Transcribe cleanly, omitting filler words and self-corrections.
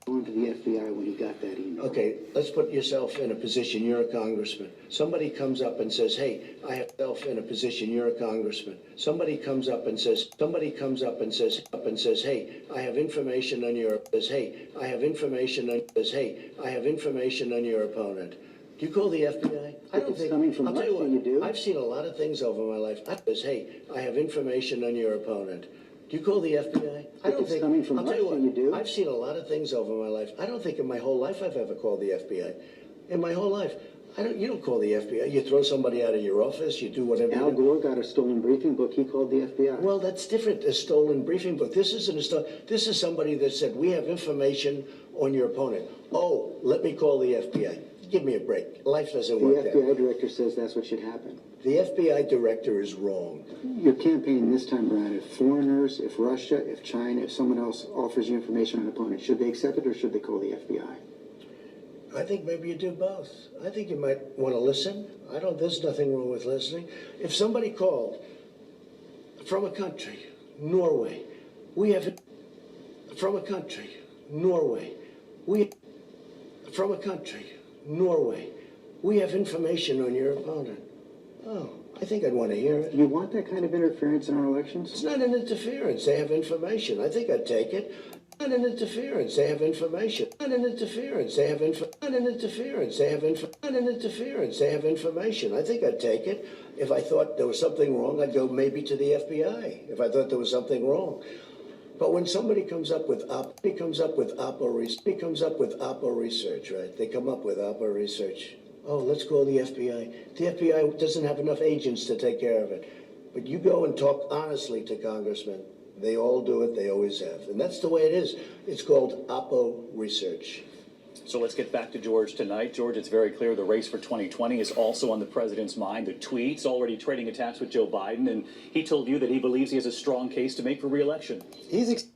on to the FBI when he got that email? Okay, let's put yourself in a position, you're a congressman. Somebody comes up and says, hey, I have myself in a position, you're a congressman. Somebody comes up and says, hey, I have information on your, hey, I have information on your opponent. Do you call the FBI? I don't think, coming from I'll tell you what, you do. I've seen a lot of things over my life. Hey, I have information on your opponent. Do you call the FBI? I don't think, coming from I'll tell you what, you do. I've seen a lot of things over my life. I don't think in my whole life I've ever called the FBI. In my whole life. You don't call the FBI. You throw somebody out of your office, you do whatever. Al Gore got a stolen briefing book. He called the FBI. Well, that's different. A stolen briefing book. This isn't a this is somebody that said, we have information on your opponent. Oh, let me call the FBI. Give me a break. Life doesn't work that way. The FBI director says that's what should happen. The FBI director is wrong. You're campaigning this time around. If foreigners, if Russia, if China, if someone else offers you information on an opponent, should they accept it or should they call the FBI? I think maybe you do both. I think you might want to listen. There's nothing wrong with listening. If somebody called from a country, Norway, we have, from a country, Norway, from a country, Norway, we have information on your opponent. Oh, I think I'd want to hear it. You want that kind of interference in our elections? It's not an interference. They have information. I think I'd take it. Not an interference. They have information. Not an interference. They have Not an interference. They have Not an interference. They have information. I think I'd take it. If I thought there was something wrong, I'd go maybe to the FBI. If I thought there was something wrong. But when somebody comes up with Oppo research, right? They come up with Oppo research. Oh, let's call the FBI. The FBI doesn't have enough agents to take care of it. But you go and talk honestly to congressmen. They all do it. They always have. And that's the way it is. It's called Oppo research. So let's get back to George tonight. George, it's very clear the race for 2020 is also on the president's mind. The tweets already trading attacks with Joe Biden, and he told you that he believes he has a strong case to make for re-election. He's